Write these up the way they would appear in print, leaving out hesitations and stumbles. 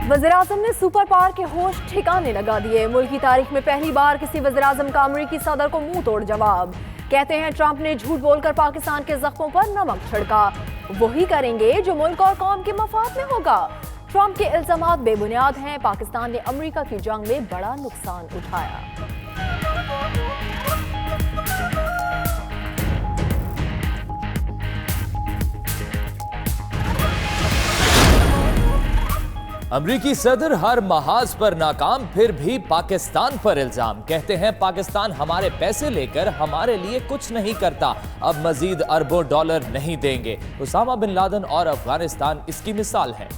वज़ीर-ए-आज़म ने super power के होश ठिकाने लगा दिए। मुल्क की तारीख में पहली बार किसी वज़ीर-ए-आज़म का अमरीकी सदर को मुंह तोड़ जवाब। कहते हैं ट्रंप ने झूठ बोलकर पाकिस्तान के जख्मों पर नमक छिड़का। वही करेंगे जो मुल्क और कौम के मफाद में होगा। ट्रंप के इल्जामात बेबुनियाद हैं। पाकिस्तान ने अमरीका की जंग में बड़ा नुकसान उठाया। अमरीकी सदर हर महाज पर नाकाम, फिर भी पाकिस्तान पर इल्जाम। कहते हैं पाकिस्तान हमारे पैसे लेकर हमारे लिए कुछ नहीं करता, अब मजीद अरबों डॉलर नहीं देंगे। उसामा बिन लादेन और अफगानिस्तान इसकी मिसाल है।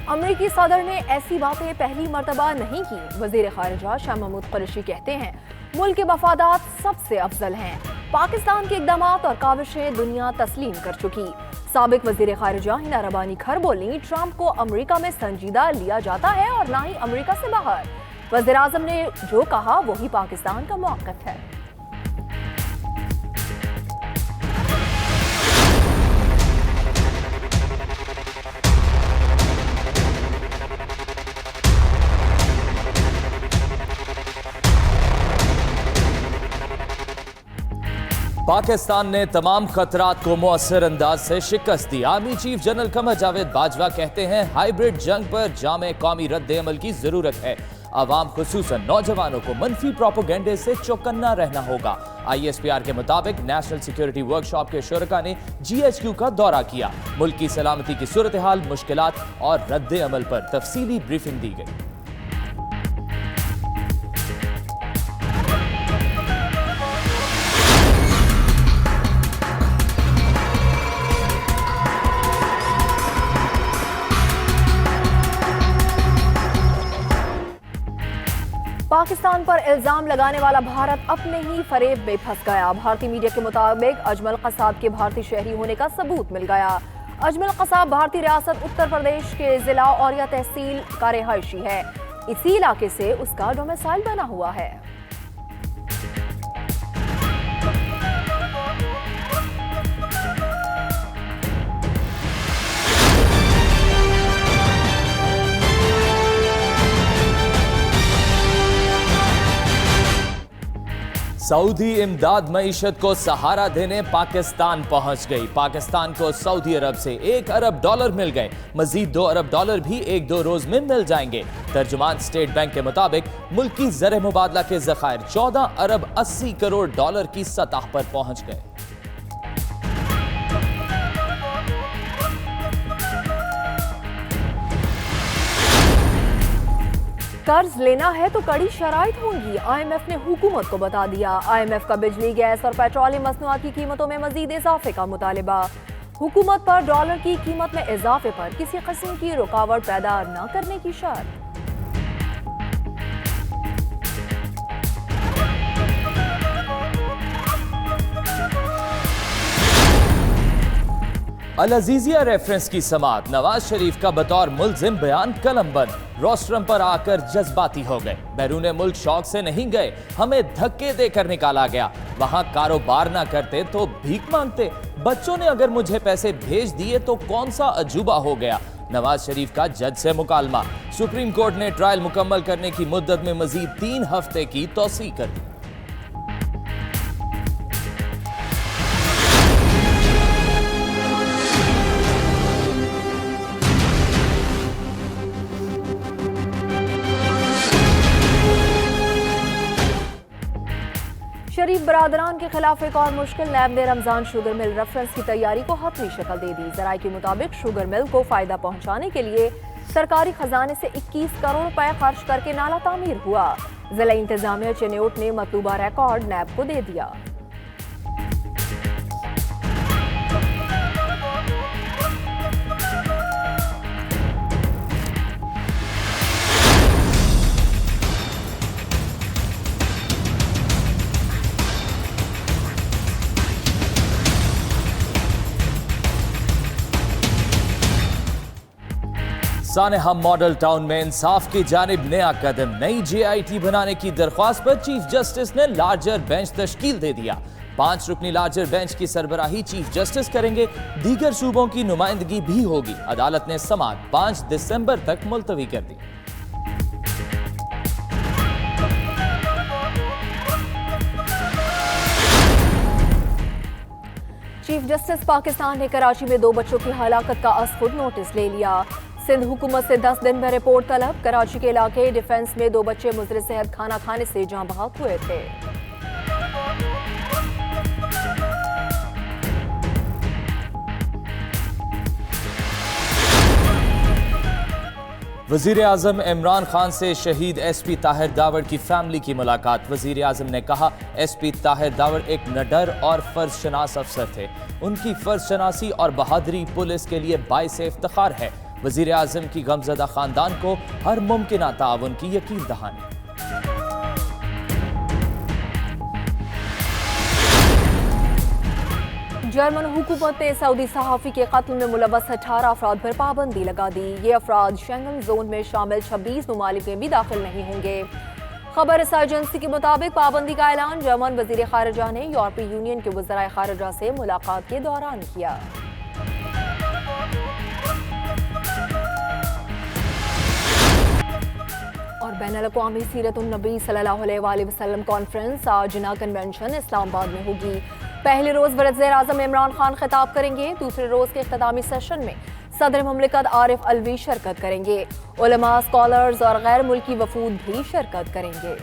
अमरीकी सदर ने ऐसी बातें पहली मर्तबा नहीं की। वजीर खारिजा शाह महमूद कुरैशी कहते हैं मुल्क के मफादात सबसे अफजल हैं। पाकिस्तान के इक़दामात और काविशें दुनिया तस्लीम कर चुकी। साबिक वजीर खारिजा हिना रबानी खर बोली, ट्रंप को अमरीका में संजीदा लिया जाता है और ना ही अमरीका से बाहर। वज़ीर आज़म ने जो कहा वही पाकिस्तान का मौक़िफ़ है। पाकिस्तान ने तमाम खतरात को मुअस्सर अंदाज से शिकस्त दी। Army chief general Qamar Javed Bajwa कहते हैं हाइब्रिड जंग पर जामे कौमी रद्द अमल की जरूरत है। आवाम खुसूसन नौजवानों को मनफी प्रोपोगेंडे से चौकन्ना रहना होगा। ISPR के मुताबिक नेशनल सिक्योरिटी वर्कशॉप के शुरका ने GHQ का दौरा किया। मुल्क की सलामती की सूरत हाल, मुश्किलात और रद्द अमल पर तफसीली ब्रीफिंग दी गई। पाकिस्तान पर इल्जाम लगाने वाला भारत अपने ही फरेब में फंस गया। भारतीय मीडिया के मुताबिक अजमल कसाब के भारतीय शहरी होने का सबूत मिल गया। अजमल कसाब भारतीय रियासत उत्तर प्रदेश के जिला औरिया तहसील का रिहायशी है। इसी इलाके से उसका डोमिसाइल बना हुआ है। सऊदी इमदाद मईशत को सहारा देने पाकिस्तान पहुंच गई। पाकिस्तान को सऊदी अरब से 1 अरब डॉलर मिल गए। मजीद 2 अरब डॉलर भी 1-2 रोज में मिल जाएंगे। तर्जुमान स्टेट बैंक के मुताबिक मुल्क की ज़र मुबादला के ज़खायर 14 अरब 80 करोड़ डॉलर की सतह पर पहुंच गए। कर्ज लेना है तो कड़ी शराइत होंगी। IMF ने हुकूमत को बता दिया। IMF का बिजली, गैस और पेट्रोलियम मसनूआत की कीमतों में मजीद इजाफे का मुतालिबा। हुकूमत पर डॉलर की कीमत में इजाफे पर किसी किस्म की रुकावट पैदा न करने की शर्त। अल अजीजिया रेफरेंस की समात। नवाज शरीफ का बतौर मुल्जिम बयान कलमबंद। रोस्ट्रम पर आकर जज्बाती हो गए। बैरून मुल्क शौक से नहीं गए, हमें धक्के देकर निकाला गया। वहां कारोबार ना करते तो भीख मांगते। बच्चों ने अगर मुझे पैसे भेज दिए तो कौन सा अजूबा हो गया। नवाज शरीफ का जज से मुकालमा। सुप्रीम कोर्ट ने ट्रायल मुकम्मल करने की मुद्दत में मजीद 3 हफ्ते की तौसीह कर दी। शरीफ बरादरान के खिलाफ एक और मुश्किल। नैब ने रमजान शुगर मिल रेफरेंस की तैयारी को हतमी शक्ल दे दी। जराये के मुताबिक शुगर मिल को फायदा पहुंचाने के लिए सरकारी खजाने से 21 करोड़ रुपए खर्च करके नाला तामीर हुआ। जिला इंतजामिया चिन्योट ने मतलूबा रिकॉर्ड नैब को दे दिया। सानेहा मॉडल टाउन में इंसाफ की जानिब नया कदम। नई JIT बनाने की दरख्वास्त पर चीफ जस्टिस ने लार्जर बेंच तश्कील दे दिया। 5 रुकनी लार्जर बेंच की सरबराही चीफ जस्टिस करेंगे। दीगर सूबों की नुमाइंदगी भी होगी। अदालत ने समाअत 5 दिसंबर तक मुलतवी कर दी। चीफ जस्टिस पाकिस्तान ने कराची में 2 बच्चों की हलाकत का खुद नोटिस ले लिया। सिंध हुकूमत से 10 दिन में रिपोर्ट तलब। कराची के इलाके डिफेंस में 2 बच्चे मुजर सेहत खाना खाने से जाँ बहक हुए थे। वजीर आजम इमरान खान से शहीद SP ताहिर दावड़ की फैमिली की मुलाकात। वजीर आजम ने कहा SP ताहिर दावड़ एक निडर और फर्ज शनास अफसर थे। उनकी फर्ज शनासी और बहादुरी पुलिस के लिए बाइस इफ्तिखार है। वजीर आजम की गमजदा खानदान को हर मुमकिन ताउन की यकीन दहानी। जर्मन हुकूमत ने सऊदी सहाफ़ी के कत्ल में मुलव्वस 18 अफराद पर पाबंदी लगा दी। ये अफराद शेंगन जोन में शामिल 26 ममालिक में भी दाखिल नहीं होंगे। खबर रसा एजेंसी के मुताबिक पाबंदी का ऐलान जर्मन वजीर खारजा ने यूरोपीय यूनियन के वज़राए खारजा से मुलाकात के दौरान किया। और बैनुल-अक़वामी सीरत-उन-नबी सल्लल्लाहु अलैहि वसल्लम कॉन्फ्रेंस आज ना कन्वेंशन इस्लामाबाद में होगी। पहले रोज वज़ीर-ए-आज़म इमरान खान खिताब करेंगे। दूसरे रोज के इख्तितामी सेशन में सदर मुमलिकत आरिफ अलवी शिरकत करेंगे। उलमा, स्कॉलर्स और गैर मुल्की वफूद भी शिरकत करेंगे।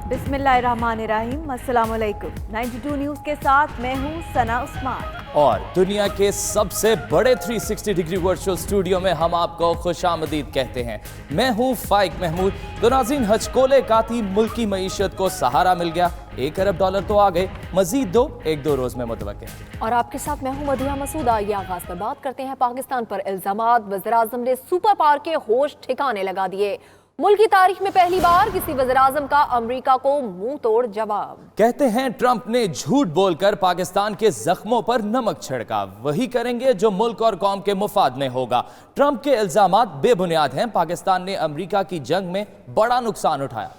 बिस्मिल्लाहिर्रहमानिर्रहीम। अस्सलाम वालेकुम। 92 न्यूज़ के साथ मैं हूँ सना उस्मान और दुनिया के सबसे बड़े 360 डिग्री वर्चुअल स्टूडियो में हम आपको खुशामदीद कहते हैं। मैं हूँ फाइक महमूद। तो नाज़रीन, हजकोले काती मुल्की मईशत को सहारा मिल गया। $1 अरब तो आ गए, मजीद 1-2 रोज में मुतवक्के। और आपके साथ मैं हूँ मदिया मसूद। आइए आगाज में बात करते हैं पाकिस्तान पर इल्जामात। वज़ीर-ए-आज़म ने सुपर पावर के होश ठिकाने लगा दिए। मुल्क की तारीख में पहली बार किसी वज़ीर-ए-आज़म का अमेरिका को मुंह तोड़ जवाब। कहते हैं ट्रंप ने झूठ बोलकर पाकिस्तान के जख्मों पर नमक छिड़का। वही करेंगे जो मुल्क और कौम के मुफाद में होगा। ट्रंप के इल्जामात बेबुनियाद हैं। पाकिस्तान ने अमेरिका की जंग में बड़ा नुकसान उठाया।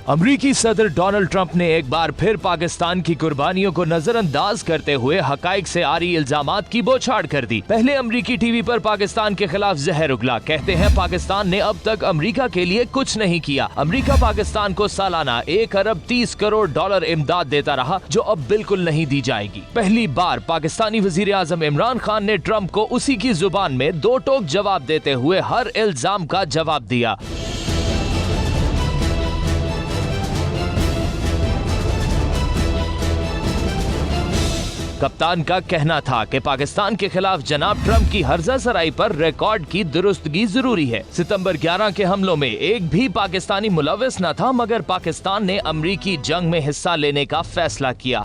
अमरीकी सदर डोनाल्ड ट्रंप ने एक बार फिर पाकिस्तान की कुर्बानियों को नजरअंदाज करते हुए हकाइक से आ रही इल्जामात की बौछार कर दी। पहले अमरीकी टीवी पर पाकिस्तान के खिलाफ जहर उगला। कहते हैं पाकिस्तान ने अब तक अमरीका के लिए कुछ नहीं किया। अमरीका पाकिस्तान को सालाना $1 अरब 30 करोड़ इमदाद देता रहा, जो अब बिल्कुल नहीं दी जाएगी। पहली बार पाकिस्तानी वजीर आजम इमरान खान ने ट्रंप को उसी की जुबान में 2 टोक जवाब देते हुए हर इल्जाम का जवाब दिया। कप्तान का कहना था कि पाकिस्तान के खिलाफ जनाब ट्रंप की हर्जा सराई पर रिकॉर्ड की दुरुस्तगी जरूरी है। सितंबर 11 के हमलों में एक भी पाकिस्तानी मुलव्विस न था, मगर पाकिस्तान ने अमरीकी जंग में हिस्सा लेने का फैसला किया।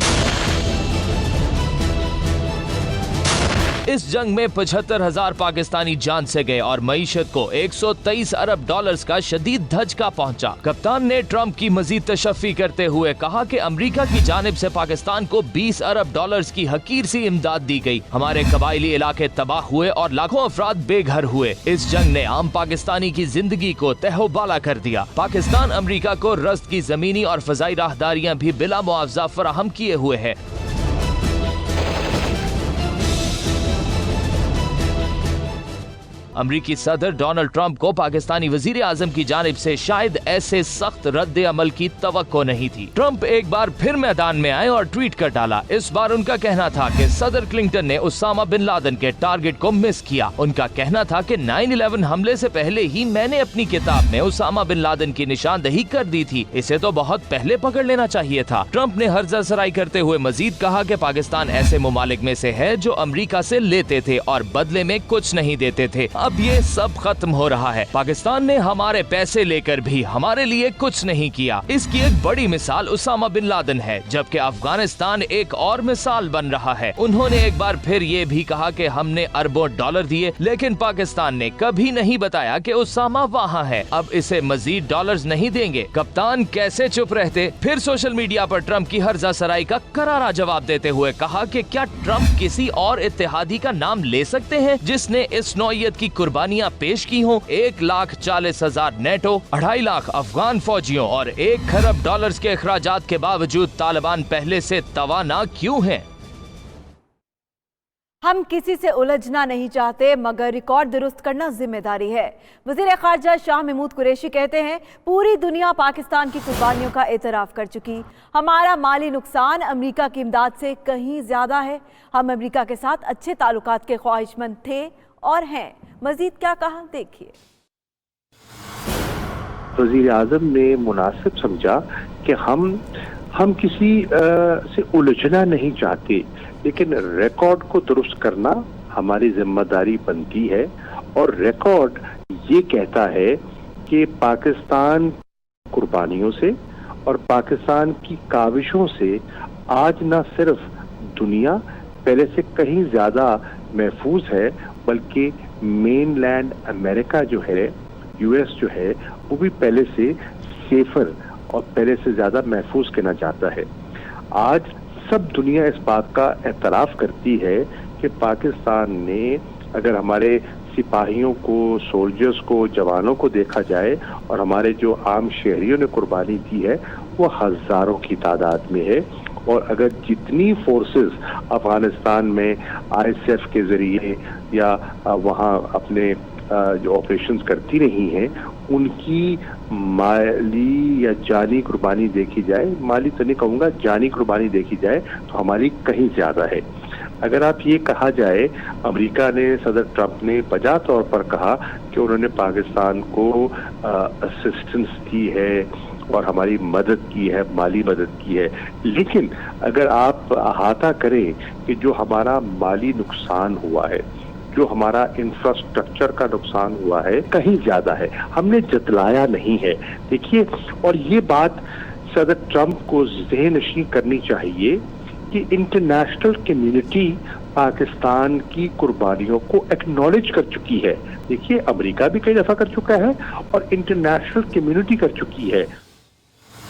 इस जंग में 75,000 पाकिस्तानी जान से गए और मईशत को $123 अरब का शदीद धचका पहुंचा। कप्तान ने ट्रंप की मजीद तशफ़ी करते हुए कहा कि अमेरिका की जानिब से पाकिस्तान को $20 अरब की हकीर सी इमदाद दी गई। हमारे कबायली इलाके तबाह हुए और लाखों अफराद बेघर हुए। इस जंग ने आम पाकिस्तानी की जिंदगी को तहोबाला कर दिया। पाकिस्तान अमेरिका को रस्त की जमीनी और फजाई राहदारियां भी बिला मुआवजा फराहम किए हुए है। अमरीकी सदर डोनाल्ड ट्रंप को पाकिस्तानी वजीर आजम की जानिब से शायद ऐसे सख्त रद्द अमल की तवक्को नहीं थी। ट्रंप एक बार फिर मैदान में आए और ट्वीट कर डाला। इस बार उनका कहना था कि सदर क्लिंटन ने उसामा बिन लादेन के टारगेट को मिस किया। उनका कहना था कि 9/11 हमले से पहले ही मैंने अपनी किताब में उसामा बिन लादेन की निशानदही कर दी थी। इसे तो बहुत पहले पकड़ लेना चाहिए था। ट्रंप ने हर्जा सराई करते हुए मजीद कहा कि पाकिस्तान ऐसे मुमालिक में से है जो अमरीका से लेते थे और बदले में कुछ नहीं देते थे। अब ये सब खत्म हो रहा है। पाकिस्तान ने हमारे पैसे लेकर भी हमारे लिए कुछ नहीं किया। इसकी एक बड़ी मिसाल उसामा बिन लादेन है, जबकि अफगानिस्तान एक और मिसाल बन रहा है। उन्होंने एक बार फिर ये भी कहा कि हमने अरबों डॉलर दिए, लेकिन पाकिस्तान ने कभी नहीं बताया कि उसामा वहाँ है। अब इसे मजीद डॉलर्स नहीं देंगे। कप्तान कैसे चुप रहते? फिर सोशल मीडिया पर ट्रंप की हर्जा सराई का करारा जवाब देते हुए कहा कि क्या ट्रंप किसी और इत्तेहादी का नाम ले सकते हैं जिसने इस नौइयत की कुर्बानियां पेश की हों? 1,40,000 नेटो, 2.5 लाख अफगान फौजियों और 1 खरब डॉलर्स के अखराजात के बावजूद तालिबान पहले से तवाना क्यों हैं? हम किसी से उलझना नहीं चाहते, मगर रिकॉर्ड दुरुस्त करना जिम्मेदारी है। वज़ीर ख़ारजा शाह महमूद कुरैशी कहते हैं, पूरी दुनिया पाकिस्तान की कुर्बानियों का एतराफ़ कर चुकी। हमारा माली नुकसान अमेरिका की इमदाद से कहीं ज़्यादा है। हम अमेरिका के साथ अच्छे ताल्लुकात के ख्वाहिशमंद थे और हैं। मज़ीद क्या कहा, देखिए। वज़ीर आज़म ने मुनासिब समझा कि हम किसी से उलझना नहीं चाहते, लेकिन रिकॉर्ड को दुरुस्त करना हमारी जिम्मेदारी बनती है। और रिकॉर्ड ये कहता है कि पाकिस्तान कुर्बानियों से और पाकिस्तान की काविशों से आज न सिर्फ दुनिया पहले से कहीं ज़्यादा महफूज है, बल्कि मेनलैंड अमेरिका जो है, यूएस जो है, वो भी पहले से सेफर और पहले से ज़्यादा महफूज कहना चाहता है। आज सब दुनिया इस बात का एतराफ़ करती है कि पाकिस्तान ने, अगर हमारे सिपाहियों को, सोल्जर्स को, जवानों को देखा जाए और हमारे जो आम शहरियों ने कुर्बानी दी है, वो हज़ारों की तादाद में है। और अगर जितनी फोर्सेस अफगानिस्तान में आईएसएफ के ज़रिए या वहाँ अपने जो ऑपरेशंस करती रही हैं, उनकी माली या जानी कुर्बानी देखी जाए, माली तो नहीं कहूँगा, जानी कुर्बानी देखी जाए, तो हमारी कहीं ज़्यादा है। अगर आप ये कहा जाए, अमेरिका ने, सदर ट्रंप ने बजा तौर पर कहा कि उन्होंने पाकिस्तान को असिस्टेंस दी है और हमारी मदद की है, माली मदद की है, लेकिन अगर आप अहाता करें कि जो हमारा माली नुकसान हुआ है, जो हमारा इंफ्रास्ट्रक्चर का नुकसान हुआ है, कहीं ज्यादा है, हमने जतलाया नहीं है। देखिए, और ये बात सदर ट्रंप को ज़हन-नशीं करनी चाहिए कि इंटरनेशनल कम्युनिटी पाकिस्तान की कुर्बानियों को एक्नॉलेज कर चुकी है। देखिए, अमेरिका भी कई दफा कर चुका है और इंटरनेशनल कम्युनिटी कर चुकी है।